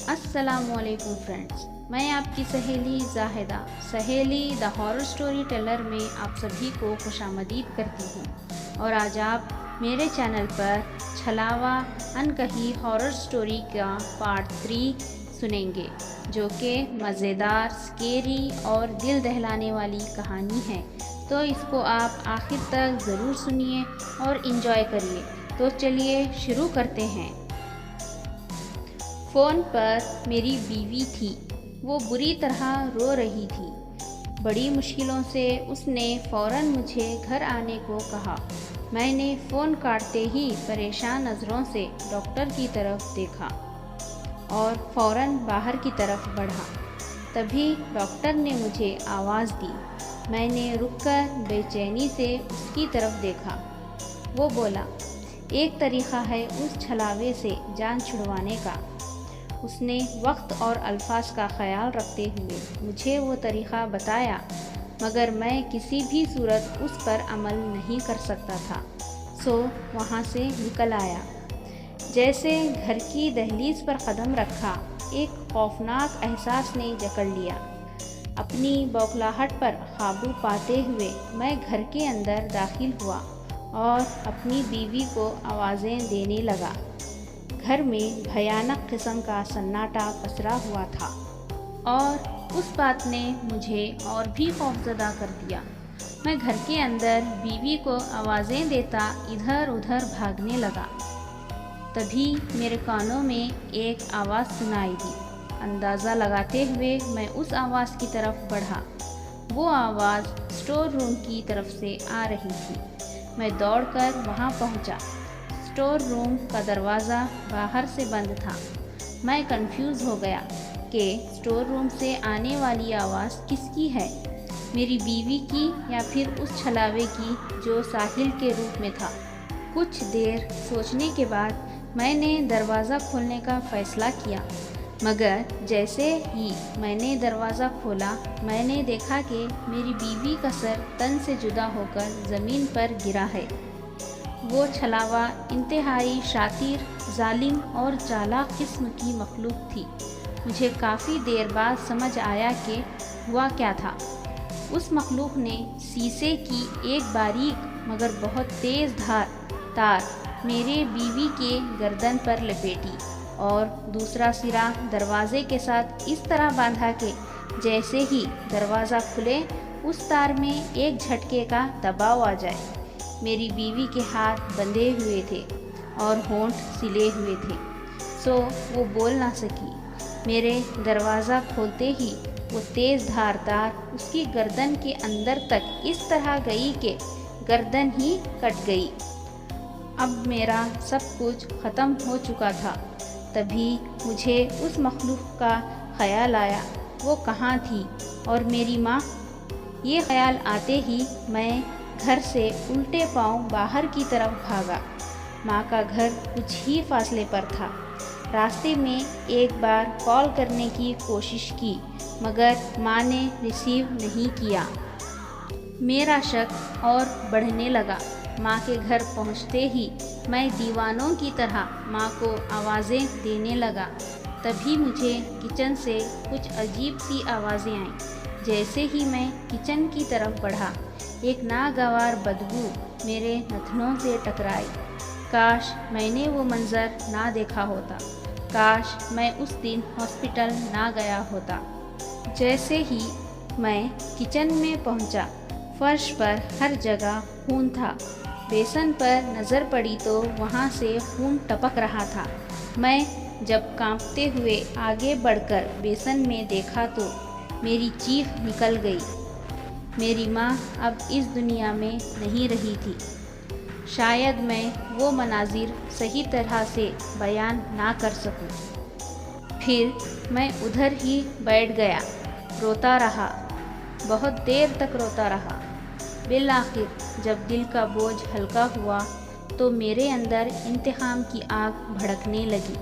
السلام علیکم فرینڈز، میں آپ کی سہیلی زاہدہ دا ہارر سٹوری ٹیلر میں آپ سبھی کو خوش آمدید کرتی ہوں، اور آج آپ میرے چینل پر چھلاوا انکہی ہارر سٹوری کا پارٹ 3 سنیں گے، جو کہ مزیدار، سکیری اور دل دہلانے والی کہانی ہے۔ تو اس کو آپ آخر تک ضرور سنیے اور انجوائے کریے۔ تو چلیے شروع کرتے ہیں۔ فون پر میری بیوی تھی، وہ بری طرح رو رہی تھی۔ بڑی مشکلوں سے اس نے فوراً مجھے گھر آنے کو کہا۔ میں نے فون کاٹتے ہی پریشان نظروں سے ڈاکٹر کی طرف دیکھا اور فوراً باہر کی طرف بڑھا۔ تبھی ڈاکٹر نے مجھے آواز دی۔ میں نے رک کر بے چینی سے اس کی طرف دیکھا۔ وہ بولا، ایک طریقہ ہے اس چھلاوے سے جان چھڑوانے کا۔ اس نے وقت اور الفاظ کا خیال رکھتے ہوئے مجھے وہ طریقہ بتایا، مگر میں کسی بھی صورت اس پر عمل نہیں کر سکتا تھا، سو وہاں سے نکل آیا۔ جیسے گھر کی دہلیز پر قدم رکھا، ایک خوفناک احساس نے جکڑ لیا۔ اپنی بوکھلاہٹ پر قابو پاتے ہوئے میں گھر کے اندر داخل ہوا اور اپنی بیوی کو آوازیں دینے لگا۔ گھر میں بھیانک قسم کا سناٹا پسرا ہوا تھا، اور اس بات نے مجھے اور بھی خوفزدہ کر دیا۔ میں گھر کے اندر بیوی کو آوازیں دیتا ادھر ادھر بھاگنے لگا۔ تبھی میرے کانوں میں ایک آواز سنائی دی۔ اندازہ لگاتے ہوئے میں اس آواز کی طرف بڑھا۔ وہ آواز اسٹور روم کی طرف سے آ رہی تھی۔ میں دوڑ کر وہاں پہنچا۔ اسٹور روم کا دروازہ باہر سے بند تھا۔ میں کنفیوز ہو گیا کہ اسٹور روم سے آنے والی آواز کس کی ہے، میری بیوی کی یا پھر اس چھلاوے کی جو ساحل کے روپ میں تھا۔ کچھ دیر سوچنے کے بعد میں نے دروازہ کھولنے کا فیصلہ کیا، مگر جیسے ہی میں نے دروازہ کھولا میں نے دیکھا کہ میری بیوی کا سر تن سے جدا ہو کر زمین پر گرا ہے۔ وہ چھلاوا انتہائی شاطر، ظالم اور چالاک قسم کی مخلوق تھی۔ مجھے کافی دیر بعد سمجھ آیا کہ ہوا کیا تھا۔ اس مخلوق نے شیشے کی ایک باریک مگر بہت تیز تار میرے بیوی کے گردن پر لپیٹی اور دوسرا سرا دروازے کے ساتھ اس طرح باندھا کہ جیسے ہی دروازہ کھلے اس تار میں ایک جھٹکے کا دباؤ آ جائے۔ میری بیوی کے ہاتھ بندھے ہوئے تھے اور ہونٹ سلے ہوئے تھے، سو وہ بول نہ سکی۔ میرے دروازہ کھولتے ہی وہ تیز دھار تار اس کی گردن کے اندر تک اس طرح گئی کہ گردن ہی کٹ گئی۔ اب میرا سب کچھ ختم ہو چکا تھا۔ تبھی مجھے اس مخلوق کا خیال آیا، وہ کہاں تھی اور میری ماں؟ یہ خیال آتے ہی میں گھر سے الٹے پاؤں باہر کی طرف بھاگا۔ ماں کا گھر کچھ ہی فاصلے پر تھا۔ راستے میں ایک بار کال کرنے کی کوشش کی، مگر ماں نے ریسیو نہیں کیا۔ میرا شک اور بڑھنے لگا۔ ماں کے گھر پہنچتے ہی میں دیوانوں کی طرح ماں کو آوازیں دینے لگا۔ تبھی مجھے کچن سے کچھ عجیب سی آوازیں آئیں۔ جیسے ہی میں کچن کی طرف بڑھا، ایک ناگوار بدبو میرے نتنوں سے ٹکرائی۔ کاش میں نے وہ منظر نہ دیکھا ہوتا، کاش میں اس دن ہاسپٹل نہ گیا ہوتا۔ جیسے ہی میں کچن میں پہنچا، فرش پر ہر جگہ خون تھا۔ بیسن پر نظر پڑی تو وہاں سے خون ٹپک رہا تھا۔ میں جب کانپتے ہوئے آگے بڑھ کر بیسن میں دیکھا تو میری چیخ نکل گئی۔ میری ماں اب اس دنیا میں نہیں رہی تھی۔ شاید میں وہ مناظر صحیح طرح سے بیان نہ کر سکوں۔ پھر میں ادھر ہی بیٹھ گیا، روتا رہا، بہت دیر تک روتا رہا۔ بالآخر جب دل کا بوجھ ہلکا ہوا تو میرے اندر انتقام کی آگ بھڑکنے لگی۔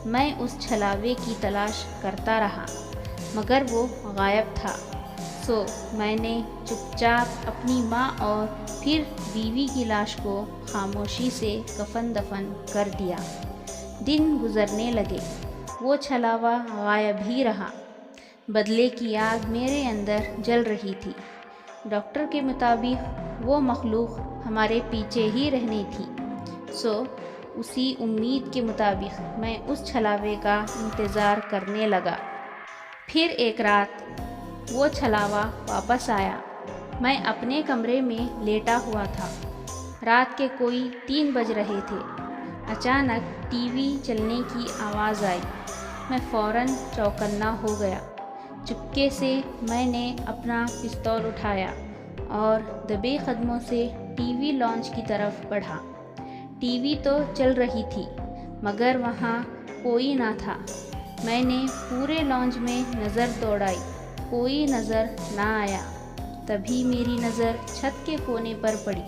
میں اس چھلاوے کی تلاش کرتا رہا، مگر وہ غائب تھا، سو میں نے چپ چاپ اپنی ماں اور پھر بیوی کی لاش کو خاموشی سے کفن دفن کر دیا۔ دن گزرنے لگے۔ وہ چھلاوا غائب ہی رہا۔ بدلے کی آگ میرے اندر جل رہی تھی۔ ڈاکٹر کے مطابق وہ مخلوق ہمارے پیچھے ہی رہنی تھی۔ اسی امید کے مطابق میں اس چھلاوے کا انتظار کرنے لگا۔ پھر ایک رات وہ چھلاوا واپس آیا۔ میں اپنے کمرے میں لیٹا ہوا تھا۔ رات کے کوئی 3 بج رہے تھے۔ اچانک ٹی وی چلنے کی آواز آئی۔ میں فوراً چوکنا ہو گیا۔ چپکے سے میں نے اپنا پستول اٹھایا اور دبے قدموں سے ٹی وی لانچ کی طرف بڑھا۔ ٹی وی تو چل رہی تھی مگر وہاں کوئی نہ تھا۔ میں نے پورے لانچ میں نظر دوڑائی، کوئی نظر نہ آیا۔ تبھی میری نظر چھت کے کونے پر پڑی۔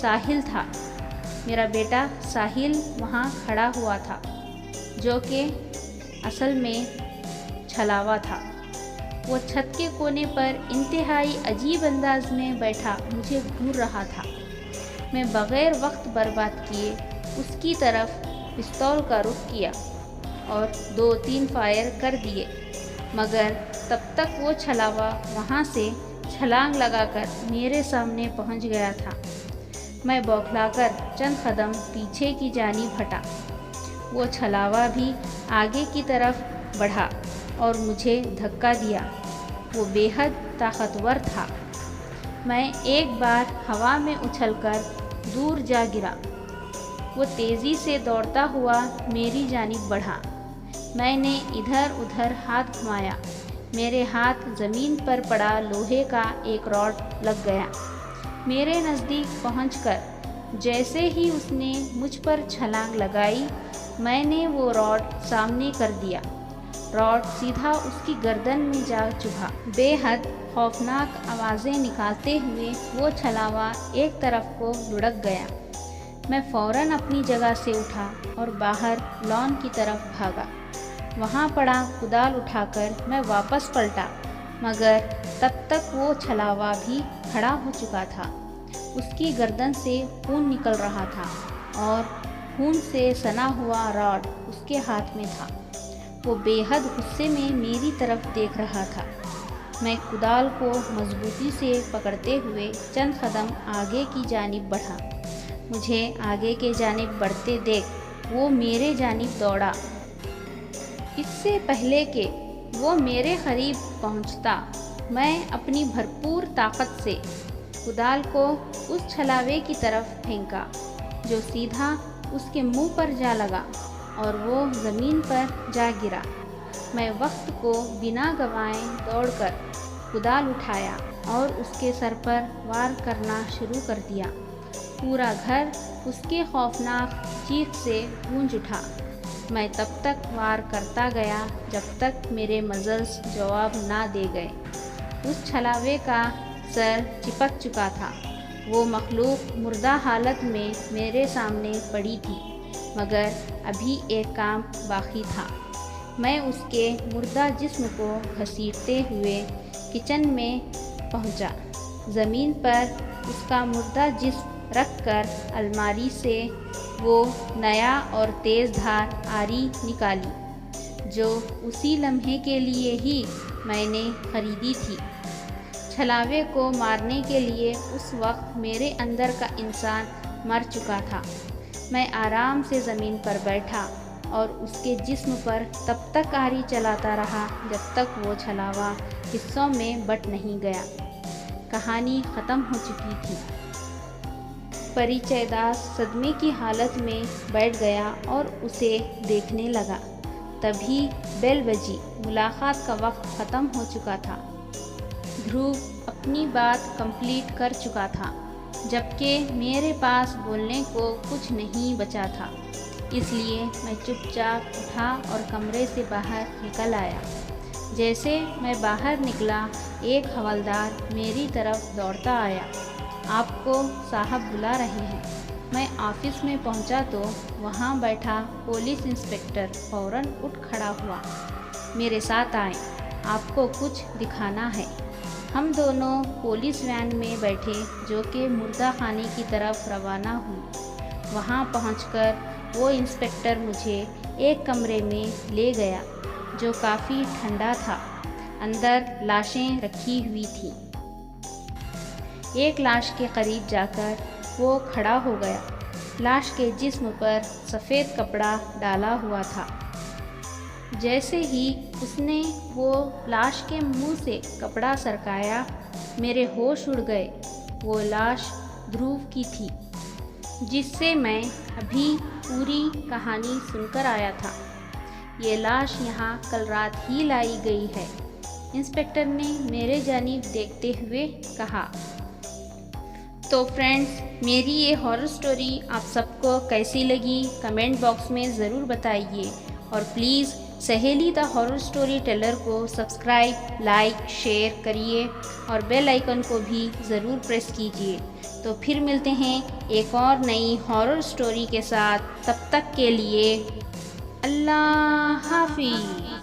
ساحل تھا۔ میرا بیٹا ساحل وہاں کھڑا ہوا تھا، جو کہ اصل میں چھلاوا تھا۔ وہ چھت کے کونے پر انتہائی عجیب انداز میں بیٹھا مجھے گھور رہا تھا۔ میں بغیر وقت برباد کیے اس کی طرف پستول کا رخ کیا اور 2-3 فائر کر دیے، مگر تب تک وہ چھلاوا وہاں سے چھلانگ لگا کر میرے سامنے پہنچ گیا تھا۔ میں بوکھلا کر چند قدم پیچھے کی جانب ہٹا۔ وہ چھلاوا بھی آگے کی طرف بڑھا اور مجھے دھکا دیا۔ وہ بے حد طاقتور تھا۔ میں ایک بار ہوا میں اچھل کر دور جا گرا۔ وہ تیزی سے دوڑتا ہوا میری جانب بڑھا۔ میں نے ادھر ادھر ہاتھ گھمایا۔ میرے ہاتھ زمین پر پڑا لوہے کا ایک راڈ لگ گیا۔ میرے نزدیک پہنچ کر جیسے ہی اس نے مجھ پر چھلانگ لگائی، میں نے وہ راڈ سامنے کر دیا۔ راڈ سیدھا اس کی گردن میں جا چبھا۔ بے حد خوفناک آوازیں نکالتے ہوئے وہ چھلاوا ایک طرف کو لڑک گیا۔ میں فوراً اپنی جگہ سے اٹھا اور باہر لان کی طرف بھاگا۔ وہاں پڑا کدال اٹھا کر میں واپس پلٹا، مگر تب تک وہ چھلاوا بھی کھڑا ہو چکا تھا۔ اس کی گردن سے خون نکل رہا تھا اور خون سے سنا ہوا راڈ اس کے ہاتھ میں تھا۔ وہ بے حد غصے میں میری طرف دیکھ رہا تھا۔ میں کدال کو مضبوطی سے پکڑتے ہوئے چند قدم آگے کی جانب بڑھا۔ مجھے آگے کے جانب بڑھتے دیکھ وہ میرے جانب دوڑا۔ اس سے پہلے کہ وہ میرے قریب پہنچتا، میں اپنی بھرپور طاقت سے کدال کو اس چھلاوے کی طرف پھینکا جو سیدھا اس کے منہ پر جا لگا اور وہ زمین پر جا گرا۔ میں وقت کو بنا گنوائے دوڑ کر کدال اٹھایا اور اس کے سر پر وار کرنا شروع کر دیا۔ پورا گھر اس کے خوفناک چیخ سے گونج اٹھا۔ میں تب تک وار کرتا گیا جب تک میرے مزلز جواب نہ دے گئے۔ اس چھلاوے کا سر چپک چکا تھا۔ وہ مخلوق مردہ حالت میں میرے سامنے پڑی تھی، مگر ابھی ایک کام باقی تھا۔ میں اس کے مردہ جسم کو گھسیٹتے ہوئے کچن میں پہنچا۔ زمین پر اس کا مردہ جسم رکھ کر الماری سے وہ نیا اور تیز دھار آری نکالی جو اسی لمحے کے لیے ہی میں نے خریدی تھی۔ چھلاوے کو مارنے کے لیے اس وقت میرے اندر کا انسان مر چکا تھا۔ میں آرام سے زمین پر بیٹھا اور اس کے جسم پر تب تک آری چلاتا رہا جب تک وہ چھلاوا حصوں میں بٹ نہیں گیا۔ کہانی ختم ہو چکی تھی۔ پریچے داس صدمے کی حالت میں بیٹھ گیا اور اسے دیکھنے لگا۔ تبھی بیل بجی۔ ملاقات کا وقت ختم ہو چکا تھا۔ دھرو اپنی بات کمپلیٹ کر چکا تھا، جبکہ میرے پاس بولنے کو کچھ نہیں بچا تھا۔ اس لیے میں چپ چاپ اٹھا اور کمرے سے باہر نکل آیا۔ جیسے میں باہر نکلا، ایک حوالدار میری طرف دوڑتا آیا۔ آپ کو صاحب بلا رہے ہیں۔ میں آفس میں پہنچا تو وہاں بیٹھا پولیس انسپکٹر فوراً اٹھ کھڑا ہوا۔ میرے ساتھ آئیں، آپ کو کچھ دکھانا ہے۔ ہم دونوں پولیس وین میں بیٹھے جو کہ مردہ خانے کی طرف روانہ ہوئی۔ وہاں پہنچ کر وہ انسپکٹر مجھے ایک کمرے میں لے گیا جو کافی ٹھنڈا تھا۔ اندر لاشیں رکھی ہوئی تھیں۔ ایک لاش کے قریب جا کر وہ کھڑا ہو گیا۔ لاش کے جسم پر سفید کپڑا ڈالا ہوا تھا۔ جیسے ہی اس نے وہ لاش کے منہ سے کپڑا سرکایا، میرے ہوش اڑ گئے۔ وہ لاش دھرو کی تھی، جس سے میں ابھی پوری کہانی سن کر آیا تھا۔ یہ لاش یہاں کل رات ہی لائی گئی ہے، انسپکٹر نے میرے جانب دیکھتے ہوئے کہا۔ تو فرینڈز، میری یہ ہارر سٹوری آپ سب کو کیسی لگی کمنٹ باکس میں ضرور بتائیے، اور پلیز سہیلی دا ہارر سٹوری ٹیلر کو سبسکرائب، لائک، شیئر کریے اور بیل آئیکن کو بھی ضرور پریس کیجیے۔ تو پھر ملتے ہیں ایک اور نئی ہارر سٹوری کے ساتھ، تب تک کے لیے اللہ حافظ۔